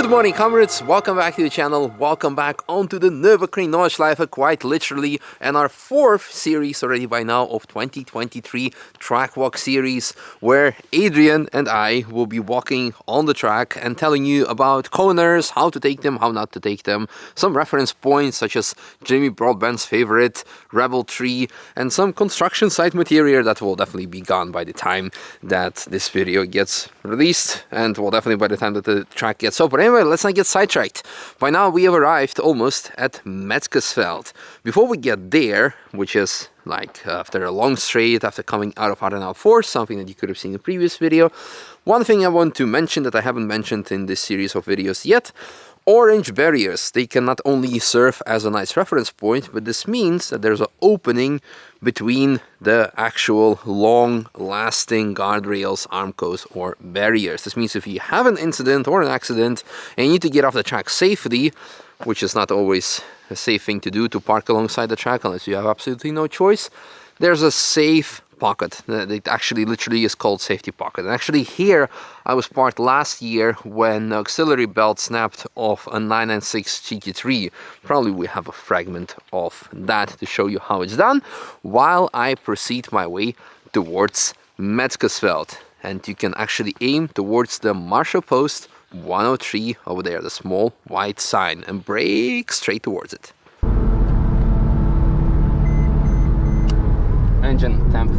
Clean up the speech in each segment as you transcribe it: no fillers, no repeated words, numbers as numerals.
Good morning, comrades, welcome back to the channel, welcome back onto the Nürburgring Nordschleife, quite literally, and our fourth series already by now of 2023 track walk series, where Adrian and I will be walking on the track and telling you about corners, how to take them, how not to take them, some reference points such as Jamie Broadbent's favorite, Rebel Tree, and some construction site material that will definitely be gone by the time that this video gets released, and well, definitely by the time that the track gets open. Anyway, let's not get sidetracked. By now we have arrived almost at Metzgesfeld. Before we get there, which is like after a long straight, after coming out of Adenauer 4, something that you could have seen in the previous video, one thing I want to mention that I haven't mentioned in this series of videos yet: orange barriers. They can not only serve as a nice reference point, but this means that there's an opening between the actual long-lasting guardrails, armcos, or barriers. This means if you have an incident or an accident and you need to get off the track safely, which is not always a safe thing to do, to park alongside the track unless you have absolutely no choice, there's a safe pocket. It actually literally is called safety pocket. And actually here I was parked last year when the auxiliary belt snapped off a 996 GT3. Probably we have a fragment of that to show you how it's done while I proceed my way towards Metzgesfeld. And you can actually aim towards the Marshal Post 103 over there, the small white sign, and brake straight towards it. Engine temp.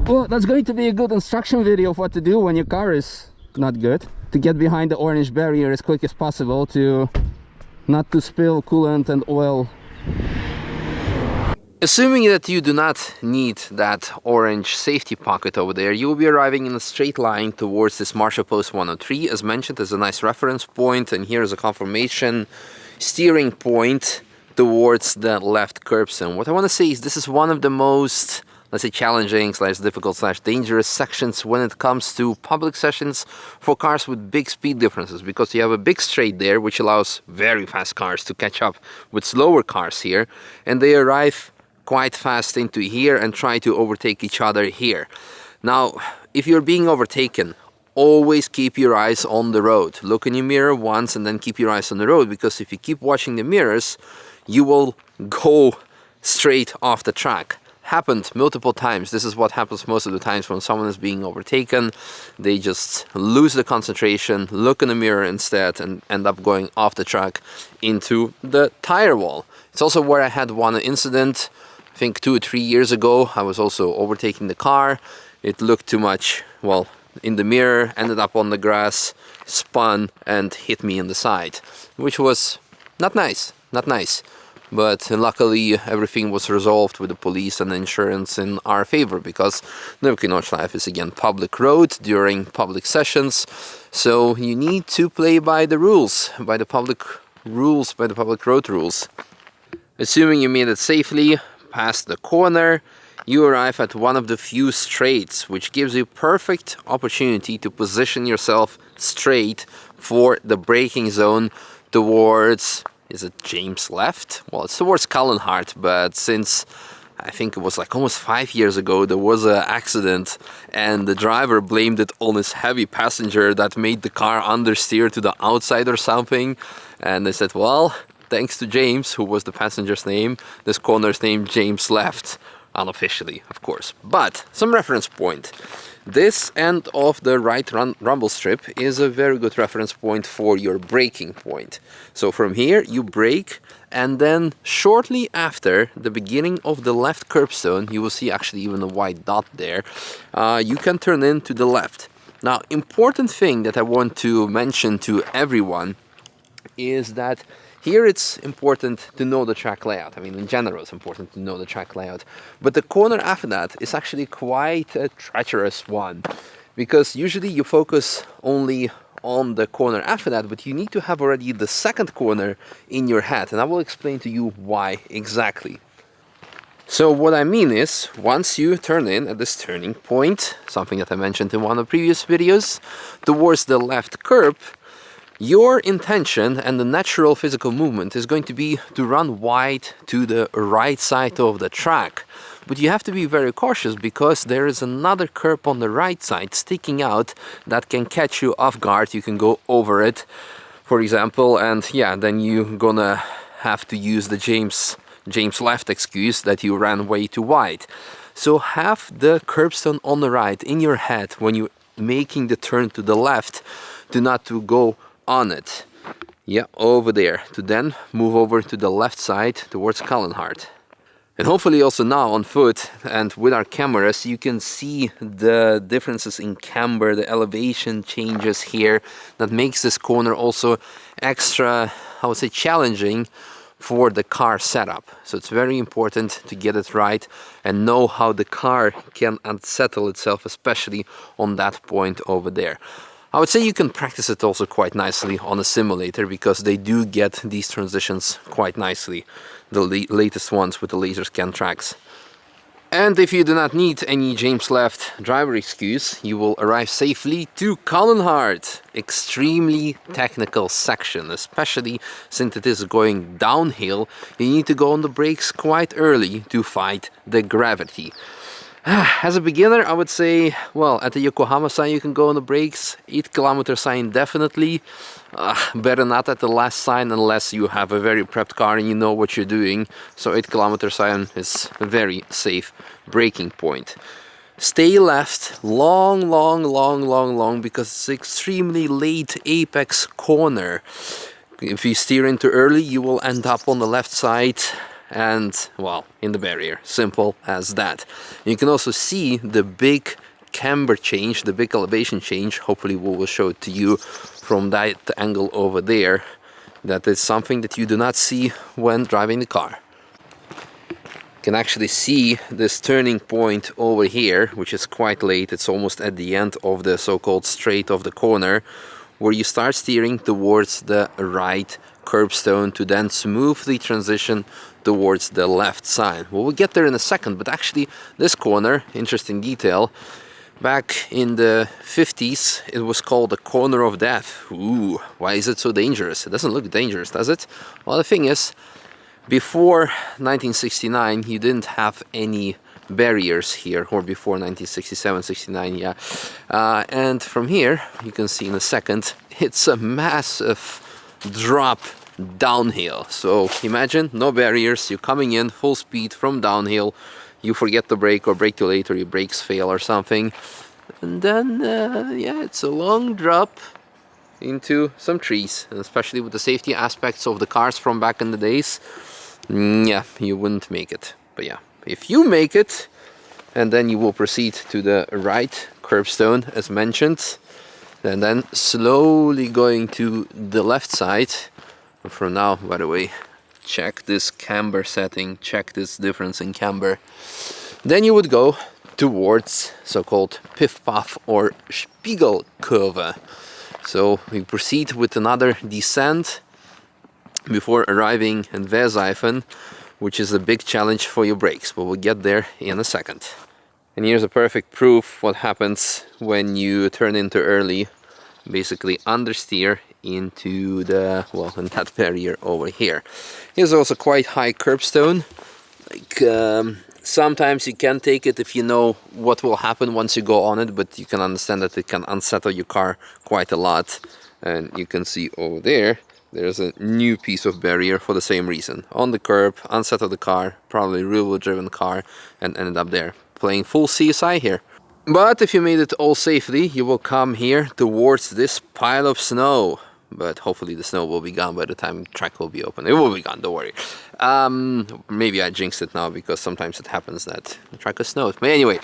Well, that's going to be a good instruction video of what to do when your car is not good. To get behind the orange barrier as quick as possible, to not to spill coolant and oil. Assuming that you do not need that orange safety pocket over there, you will be arriving in a straight line towards this Marshal Post 103, as mentioned, as a nice reference point, and here is a confirmation steering point towards the left curbstone. What I want to say is this is one of the most, let's say, challenging / difficult / dangerous sections when it comes to public sessions for cars with big speed differences, because you have a big straight there which allows very fast cars to catch up with slower cars here, and they arrive quite fast into here and try to overtake each other here. Now, if you're being overtaken, always keep your eyes on the road. Look in your mirror once and then keep your eyes on the road, because if you keep watching the mirrors, you will go straight off the track. Happened multiple times. This is what happens most of the times when someone is being overtaken. They just lose the concentration, look in the mirror instead, and end up going off the track into the tire wall. It's also where I had one incident, I think 2 or 3 years ago. I was also overtaking the car. It looked too much, well, in the mirror, ended up on the grass, spun and hit me in the side, which was not nice, not nice. But luckily everything was resolved with the police and insurance in our favor, because Nürburgring Nordschleife is again public road during public sessions, so you need to play by the rules, by the public rules, by the public road rules. Assuming you made it safely past the corner, you arrive at one of the few straights, which gives you perfect opportunity to position yourself straight for the braking zone towards, is it James left? Well, it's towards Kallenhard, but since I think it was like almost 5 years ago, there was an accident and the driver blamed it on his heavy passenger that made the car understeer to the outside or something. And they said, well, thanks to James, who was the passenger's name, this corner's named James left. Unofficially, of course. But some reference point. This end of the right rumble strip is a very good reference point for your braking point. So from here you brake, and then shortly after the beginning of the left curbstone, you will see actually even a white dot there, you can turn in to the left. Now, important thing that I want to mention to everyone is that here it's important to know the track layout. I mean, in general it's important to know the track layout. But the corner after that is actually quite a treacherous one, because usually you focus only on the corner after that, but you need to have already the second corner in your head, and I will explain to you why exactly. So what I mean is, once you turn in at this turning point, something that I mentioned in one of the previous videos, towards the left curb, Your intention and the natural physical movement is going to be to run wide to the right side of the track. But you have to be very cautious because there is another curb on the right side sticking out that can catch you off guard. You can go over it, for example, and yeah, then you're gonna have to use the James left excuse that you ran way too wide. So have the curbstone on the right in your head when you're making the turn to the left. Do not to go on it. Yeah, over there. To then move over to the left side towards Kallenhard. And hopefully also now on foot and with our cameras you can see the differences in camber, the elevation changes here that makes this corner also extra, I would say, challenging for the car setup. So it's very important to get it right and know how the car can unsettle itself, especially on that point over there. I would say you can practice it also quite nicely on a simulator because they do get these transitions quite nicely, the latest ones with the laser scan tracks. And if you do not need any James left driver excuse, you will arrive safely to Kallenhard. Extremely technical section, especially since it is going downhill. You need to go on the brakes quite early to fight the gravity. As a beginner, I would say, well, at the Yokohama sign you can go on the brakes, 8 km sign definitely. Better not at the last sign unless you have a very prepped car and you know what you're doing. So 8 km sign is a very safe braking point. Stay left, long, because it's extremely late apex corner. If you steer in too early, you will end up on the left side and, well, in the barrier. Simple as that. You can also see the big camber change, the big elevation change. Hopefully we will show it to you from that angle over there. That is something that you do not see when driving the car. You can actually see this turning point over here, which is quite late. It's almost at the end of the so-called straight of the corner, where you start steering towards the right curbstone to then smoothly transition towards the left side. Well, we'll get there in a second, but actually this corner, interesting detail, back in the 50s it was called the corner of death. Ooh, why is it so dangerous? It doesn't look dangerous, does it? Well, the thing is, before 1969 you didn't have any barriers here, or before 1967-69, yeah. And from here you can see in a second it's a massive drop downhill. So imagine no barriers, you're coming in full speed from downhill, you forget to brake or brake too late or your brakes fail or something, and then yeah, it's a long drop into some trees. And especially with the safety aspects of the cars from back in the days, yeah, you wouldn't make it. But yeah, if you make it, and then you will proceed to the right curbstone as mentioned, and then slowly going to the left side. And for now, by the way, check this camber setting, check this difference in camber. Then you would go towards so-called Pif-Paf or Spiegelkurve. So we proceed with another descent before arriving at Wehrseifen, which is a big challenge for your brakes, but we'll get there in a second. And here's a perfect proof what happens when you turn in too early, basically understeer into the, well, in that barrier over here. Here's also quite high curbstone. Like sometimes you can take it if you know what will happen once you go on it, but you can understand that it can unsettle your car quite a lot. And you can see over there, there's a new piece of barrier for the same reason. On the curb, unsettled the car, probably rear-wheel driven car, and ended up there, playing full CSI here. But if you made it all safely, you will come here towards this pile of snow. But hopefully the snow will be gone by the time the track will be open. It will be gone, don't worry. Maybe I jinxed it now because sometimes it happens that the track is snowed. But anyway,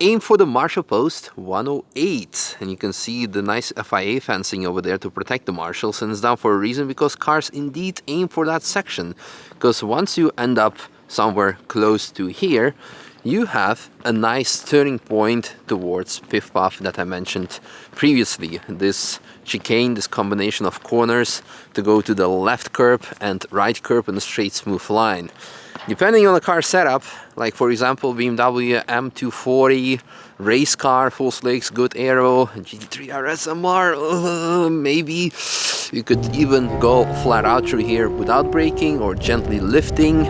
aim for the marshal post 108. And you can see the nice FIA fencing over there to protect the marshals. And it's down for a reason, because cars indeed aim for that section. Because once you end up somewhere close to here, you have a nice turning point towards Pif-Paf that I mentioned previously. This chicane, this combination of corners to go to the left curb and right curb in a straight smooth line. Depending on the car setup, like for example BMW M240, race car, full slicks, good aero, GT3 RS MR, maybe You could even go flat out through here without braking or gently lifting.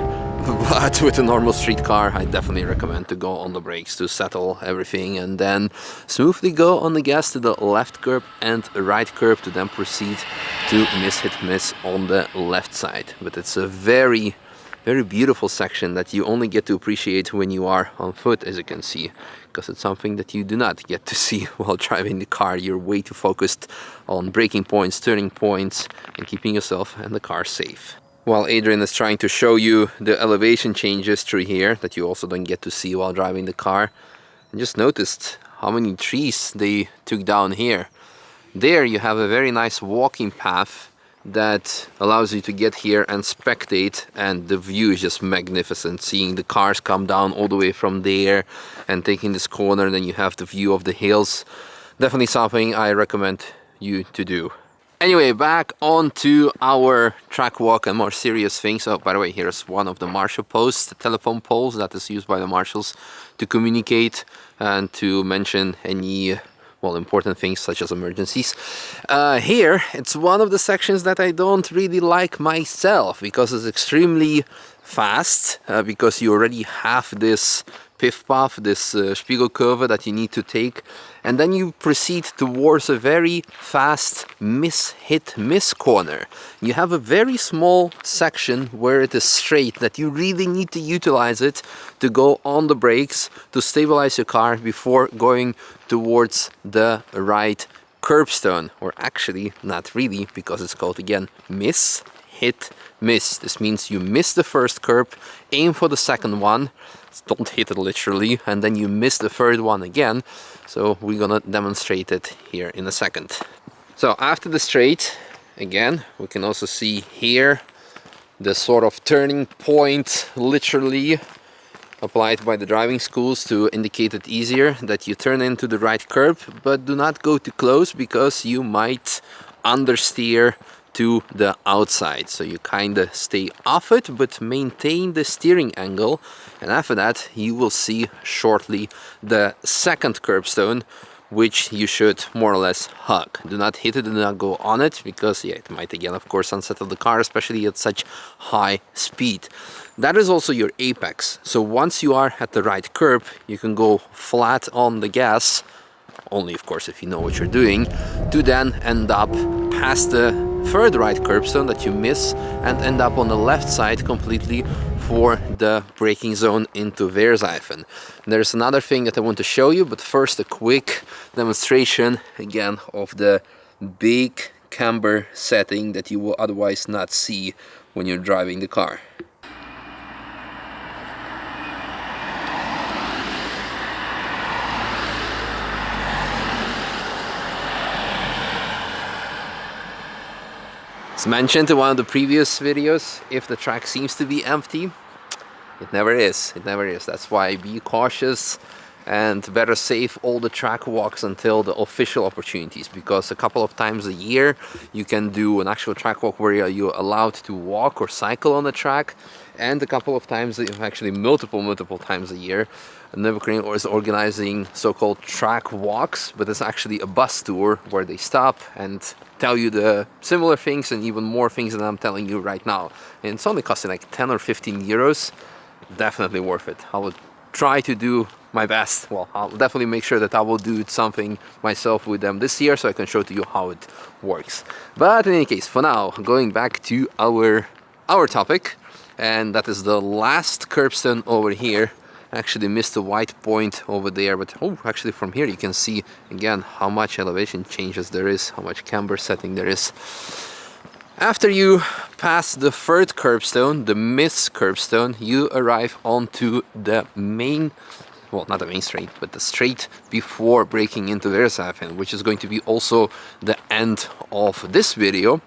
But with a normal street car, I definitely recommend to go on the brakes to settle everything and then smoothly go on the gas to the left curb and right curb to then proceed to hit miss on the left side. But it's a very beautiful section that you only get to appreciate when you are on foot, as you can see, because it's something that you do not get to see while driving the car. You're way too focused on braking points, turning points, and keeping yourself and the car safe. While Adrian is trying to show you the elevation changes through here that you also don't get to see while driving the car, I just noticed how many trees they took down here. There you have a very nice walking path that allows you to get here and spectate, and the view is just magnificent. Seeing the cars come down all the way from there and taking this corner, then you have the view of the hills. Definitely something I recommend you to do. Anyway, back on to our track walk and more serious things. Oh, by the way, here's one of the marshal posts, the telephone poles that is used by the marshals to communicate and to mention any, well, important things such as emergencies. Here, it's one of the sections that I don't really like myself because it's extremely fast, because you already have this Pif-Paf, this Spiegelkurve that you need to take, and then you proceed towards a very fast miss corner. You have a very small section where it is straight that you really need to utilize it to go on the brakes to stabilize your car before going towards the right curbstone, or actually not really, because it's called again miss. This means you miss the first curb, aim for the second one, don't hit it literally, and then you miss the third one again. So we're gonna demonstrate it here in a second. So after the straight, again, we can also see here the sort of turning point literally applied by the driving schools to indicate it easier that you turn into the right curb, but do not go too close because you might understeer to the outside. So you kind of stay off it but maintain the steering angle, and after that you will see shortly the second curbstone, which you should more or less hug. Do not hit it, do not go on it, because yeah, it might again of course unsettle the car, especially at such high speed. That is also your apex. So once you are at the right curb, you can go flat on the gas, only of course if you know what you're doing, to then end up past the third right curbstone that you miss and end up on the left side completely for the braking zone into Weerzyfen. There's another thing that I want to show you, but first a quick demonstration again of the big camber setting that you will otherwise not see when you're driving the car. As mentioned in one of the previous videos, if the track seems to be empty, it never is. It never is. That's why be cautious and better save all the track walks until the official opportunities, because a couple of times a year you can do an actual track walk where you're allowed to walk or cycle on the track, and a couple of times, actually multiple times a year, Nürburgring is organizing so-called track walks, but it's actually a bus tour where they stop and tell you the similar things and even more things than I'm telling you right now. And it's only costing like 10 or 15 euros. Definitely worth it. I would try to do my best. Well, I'll definitely make sure that I will do something myself with them this year so I can show to you how it works. But in any case, for now, going back to our topic, and that is the last curbstone over here. Actually missed the white point over there, but oh, actually from here you can see again how much elevation changes there is, how much camber setting there is. After you pass the third curbstone, the miss curbstone, you arrive onto the main, well, not the main straight, but the straight before braking into Weerzyfen, which is going to be also the end of this video.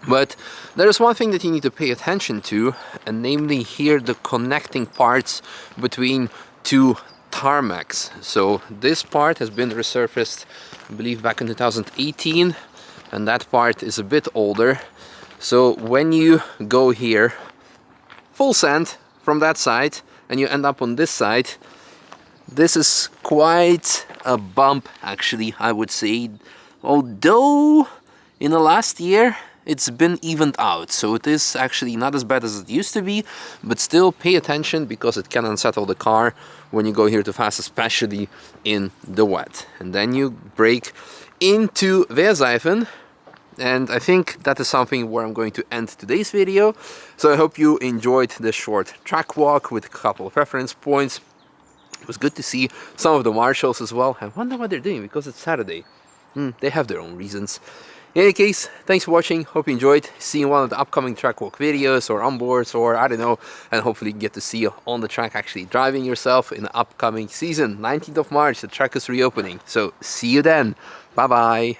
But there is one thing that you need to pay attention to, and namely here the connecting parts between two tarmacs. So this part has been resurfaced, I believe, back in 2018, and that part is a bit older. So when you go here, full send from that side, and you end up on this side, this is quite a bump actually, I would say, although in the last year it's been evened out, so it is actually not as bad as it used to be, but still pay attention because it can unsettle the car when you go here too fast, especially in the wet. And then you brake into Wehrseifen, and I think that is something where I'm going to end today's video. So I hope you enjoyed this short track walk with a couple of reference points. It was good to see some of the marshals as well. I wonder what they're doing because it's Saturday. They have their own reasons. In any case, thanks for watching. Hope you enjoyed. See you in one of the upcoming track walk videos or onboards, or I don't know, and hopefully get to see you on the track actually driving yourself in the upcoming season. 19th of March, the track is reopening. So see you then. Bye bye.